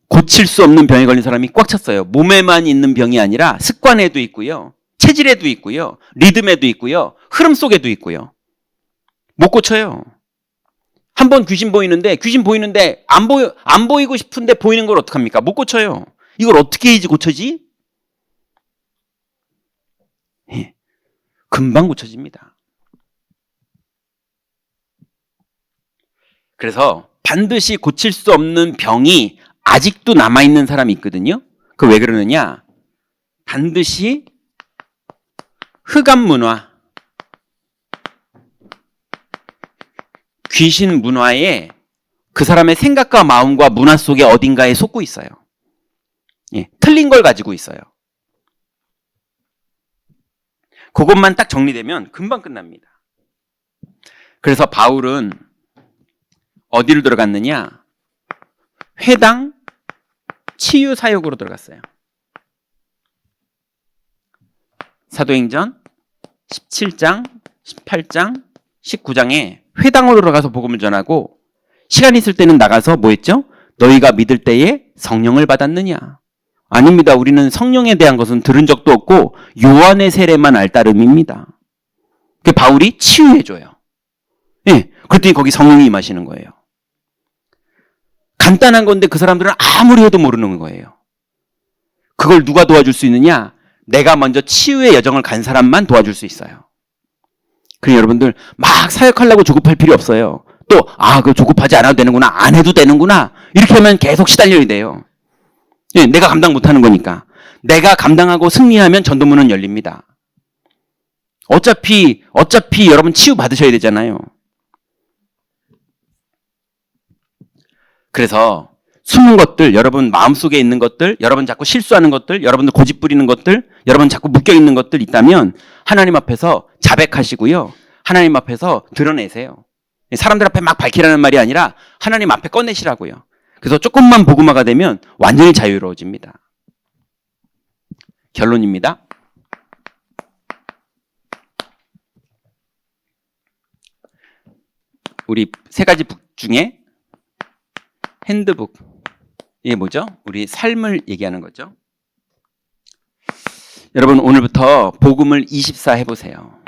고칠 수 없는 병에 걸린 사람이 꽉 찼어요. 몸에만 있는 병이 아니라 습관에도 있고요. 체질에도 있고요. 리듬에도 있고요. 흐름 속에도 있고요. 못 고쳐요. 한 번 귀신 보이는데 안 보이고 싶은데 보이는 걸 어떡합니까? 못 고쳐요. 이걸 어떻게 해야지 고쳐지? 예, 금방 고쳐집니다. 그래서 반드시 고칠 수 없는 병이 아직도 남아있는 사람이 있거든요. 그 왜 그러느냐? 반드시 흑암 문화, 귀신 문화에 그 사람의 생각과 마음과 문화 속에 어딘가에 속고 있어요. 예, 틀린 걸 가지고 있어요. 그것만 딱 정리되면 금방 끝납니다. 그래서 바울은 어디로 들어갔느냐? 회당 치유 사역으로 들어갔어요. 사도행전 17장, 18장, 19장에 회당으로 들어가서 복음을 전하고, 시간 있을 때는 나가서 뭐 했죠? 너희가 믿을 때에 성령을 받았느냐? 아닙니다. 우리는 성령에 대한 것은 들은 적도 없고 요한의 세례만 알 따름입니다. 그 바울이 치유해줘요. 예, 그랬더니 거기 성령이 임하시는 거예요. 간단한 건데 그 사람들은 아무리 해도 모르는 거예요. 그걸 누가 도와줄 수 있느냐? 내가 먼저 치유의 여정을 간 사람만 도와줄 수 있어요. 그러니 여러분들 막 사역하려고 조급할 필요 없어요. 또 그거 조급하지 않아도 되는구나, 안 해도 되는구나, 이렇게 하면 계속 시달려야 돼요. 예, 내가 감당 못하는 거니까. 내가 감당하고 승리하면 전도문은 열립니다. 어차피 여러분 치유 받으셔야 되잖아요. 그래서 숨은 것들, 여러분 마음속에 있는 것들, 여러분 자꾸 실수하는 것들, 여러분들 고집 부리는 것들, 여러분 자꾸 묶여있는 것들 있다면 하나님 앞에서 자백하시고요. 하나님 앞에서 드러내세요. 사람들 앞에 막 밝히라는 말이 아니라 하나님 앞에 꺼내시라고요. 그래서 조금만 복음화가 되면 완전히 자유로워집니다. 결론입니다. 우리 세 가지 북 중에 핸드북, 이게 뭐죠? 우리 삶을 얘기하는 거죠. 여러분 오늘부터 복음을 24 해보세요.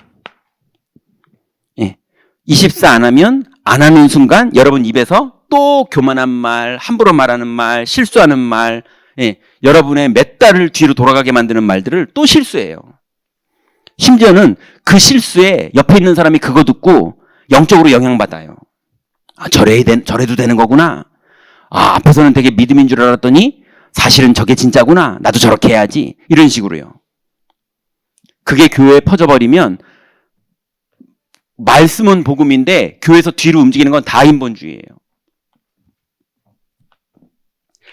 예, 24 안 하면 안 하는 순간 여러분 입에서 또 교만한 말, 함부로 말하는 말, 실수하는 말, 예, 여러분의 몇 달을 뒤로 돌아가게 만드는 말들을 또 실수해요. 심지어는 그 실수에 옆에 있는 사람이 그거 듣고 영적으로 영향받아요. 저래도 되는 거구나. 앞에서는 되게 믿음인 줄 알았더니 사실은 저게 진짜구나. 나도 저렇게 해야지. 이런 식으로요. 그게 교회에 퍼져버리면 말씀은 복음인데 교회에서 뒤로 움직이는 건 다 인본주의예요.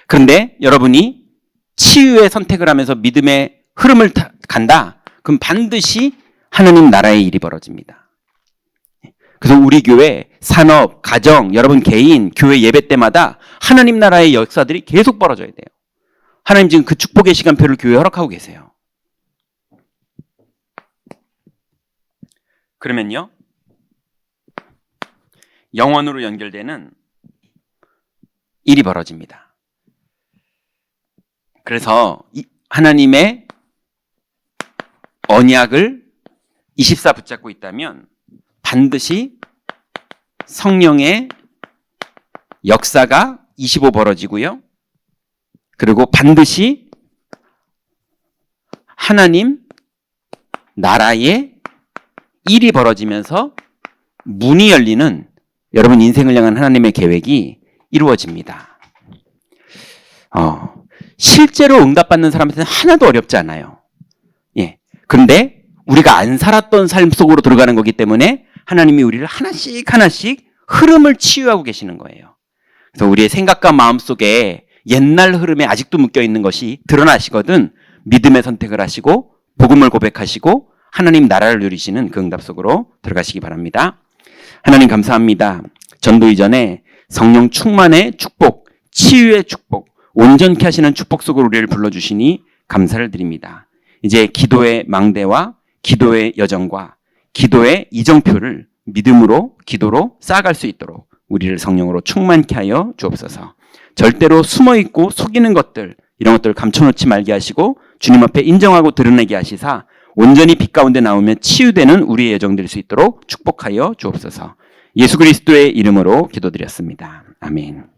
그런데 여러분이 치유의 선택을 하면서 믿음의 흐름을 간다. 그럼 반드시 하나님 나라의 일이 벌어집니다. 그래서 우리 교회, 산업, 가정, 여러분 개인, 교회 예배 때마다 하나님 나라의 역사들이 계속 벌어져야 돼요. 하나님 지금 그 축복의 시간표를 교회에 허락하고 계세요. 그러면요, 영원으로 연결되는 일이 벌어집니다. 그래서 하나님의 언약을 24 붙잡고 있다면 반드시 성령의 역사가 25 벌어지고요. 그리고 반드시 하나님 나라의 일이 벌어지면서 문이 열리는 여러분 인생을 향한 하나님의 계획이 이루어집니다. 실제로 응답받는 사람한테는 하나도 어렵지 않아요. 예. 그런데 우리가 안 살았던 삶 속으로 들어가는 거기 때문에 하나님이 우리를 하나씩 흐름을 치유하고 계시는 거예요. 그래서 우리의 생각과 마음 속에 옛날 흐름에 아직도 묶여 있는 것이 드러나시거든 믿음의 선택을 하시고 복음을 고백하시고 하나님 나라를 누리시는 그 응답 속으로 들어가시기 바랍니다. 하나님 감사합니다. 전도 이전에 성령 충만의 축복, 치유의 축복, 온전케 하시는 축복 속으로 우리를 불러주시니 감사를 드립니다. 이제 기도의 망대와 기도의 여정과 기도의 이정표를 믿음으로 기도로 쌓아갈 수 있도록 우리를 성령으로 충만케 하여 주옵소서. 절대로 숨어있고 속이는 것들, 이런 것들을 감춰놓지 말게 하시고 주님 앞에 인정하고 드러내게 하시사 온전히 빛 가운데 나오며 치유되는 우리의 여정 될 수 있도록 축복하여 주옵소서. 예수 그리스도의 이름으로 기도드렸습니다. 아멘.